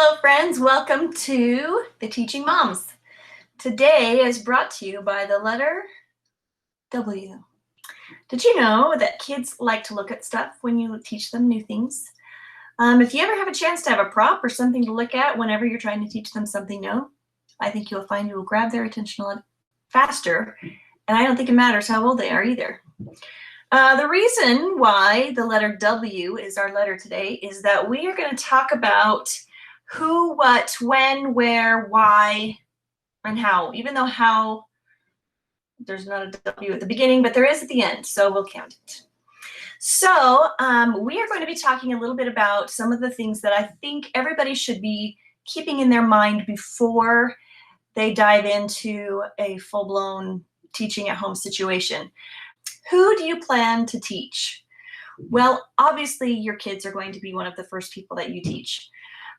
Hello friends, welcome to the Teaching Moms. Today is brought to you by the letter W. Did you know that kids like to look at stuff when you teach them new things? If you ever have a chance to have a prop or something to look at whenever you're trying to teach them something new, I think you'll find you will grab their attention a lot faster, and I don't think it matters how old they are either. The reason why the letter W is our letter today is that we are going to talk about who, what, when, where, why, and how. Even though how, there's not a W at the beginning, but there is at the end, so we'll count it. So we are going to be talking a little bit about some of the things that I think everybody should be keeping in their mind before they dive into a full-blown teaching at home situation. Who do you plan to teach? Well, obviously your kids are going to be one of the first people that you teach.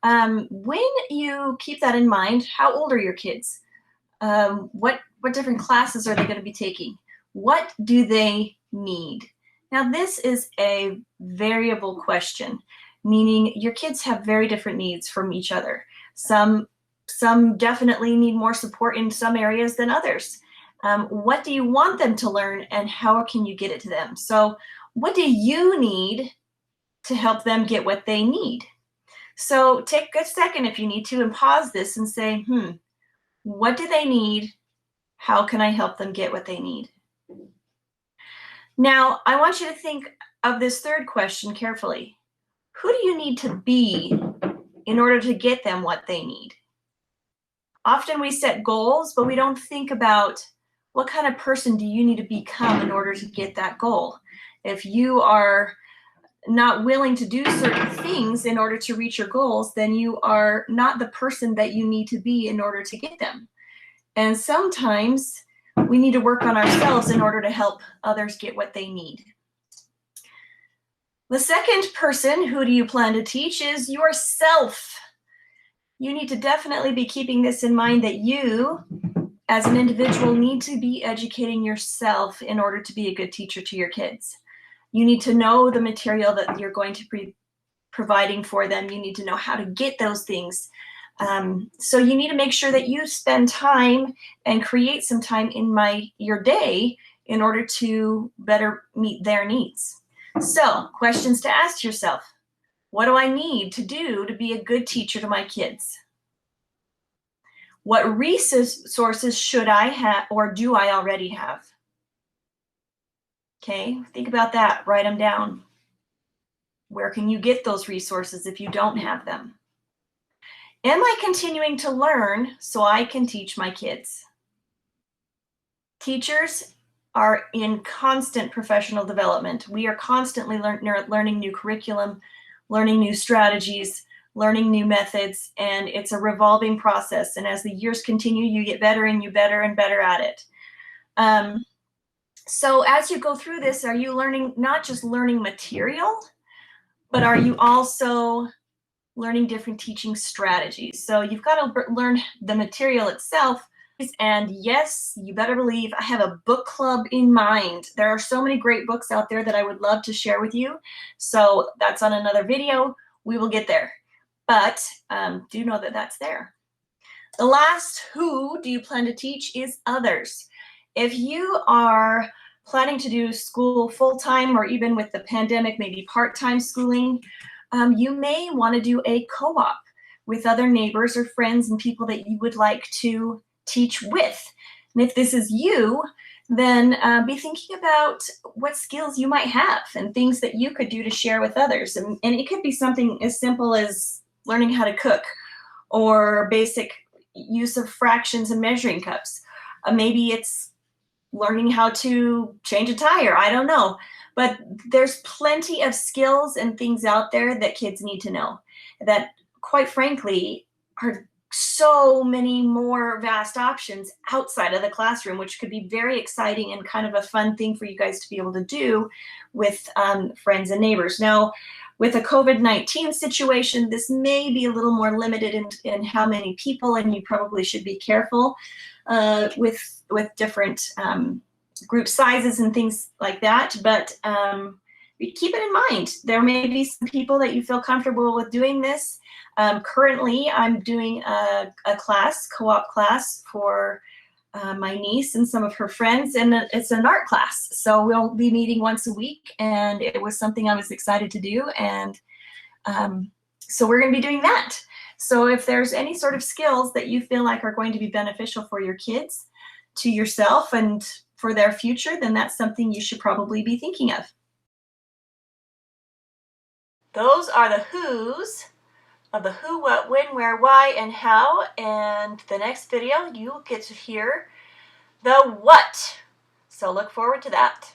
When you keep that in mind, how old are your kids? What different classes are they going to be taking? What do they need? Now, this is a variable question, meaning your kids have very different needs from each other. Some definitely need more support in some areas than others. What do you want them to learn, and how can you get it to them? So what do you need to help them get what they need? So take a second if you need to and pause this and say, what do they need? How can I help them get what they need? Now, I want you to think of this third question carefully. Who do you need to be in order to get them what they need? Often we set goals, but we don't think about what kind of person do you need to become in order to get that goal. If you are not willing to do certain things in order to reach your goals, then you are not the person that you need to be in order to get them. And sometimes we need to work on ourselves in order to help others get what they need. The second person, who do you plan to teach, is yourself. You need to definitely be keeping this in mind, that you, as an individual, need to be educating yourself in order to be a good teacher to your kids. You need to know the material that you're going to be providing for them. You need to know how to get those things. So you need to make sure that you spend time and create some time in your day in order to better meet their needs. So, questions to ask yourself. What do I need to do to be a good teacher to my kids? What resources should I have, or do I already have? Okay, think about that, write them down. Where can you get those resources if you don't have them? Am I continuing to learn so I can teach my kids? Teachers are in constant professional development. We are constantly learning new curriculum, learning new strategies, learning new methods, and it's a revolving process. And as the years continue, you get better and better at it. So as you go through this, are you learning, not just learning material, but are you also learning different teaching strategies? So you've got to learn the material itself. And yes, you better believe I have a book club in mind. There are so many great books out there that I would love to share with you. So that's on another video. We will get there. But do know that that's there. The last who do you plan to teach is others. If you are planning to do school full-time, or even with the pandemic, maybe part-time schooling, you may want to do a co-op with other neighbors or friends and people that you would like to teach with. And if this is you, then be thinking about what skills you might have and things that you could do to share with others. And it could be something as simple as learning how to cook, or basic use of fractions and measuring cups. Maybe it's learning how to change a tire. I don't know. But there's plenty of skills and things out there that kids need to know that, quite frankly, are so many more vast options outside of the classroom, which could be very exciting and kind of a fun thing for you guys to be able to do with friends and neighbors. Now, with a COVID-19 situation, this may be a little more limited in how many people, and you probably should be careful with different group sizes and things like that. But keep it in mind. There may be some people that you feel comfortable with doing this. Currently, I'm doing a class, co-op class for my niece and some of her friends, and it's an art class. So we'll be meeting once a week, and it was something I was excited to do, and so we're going to be doing that. So if there's any sort of skills that you feel like are going to be beneficial for your kids, to yourself, and for their future, then that's something you should probably be thinking of. Those are the who's of the who, what, when, where, why, and how. And the next video, you get to hear the what. So look forward to that.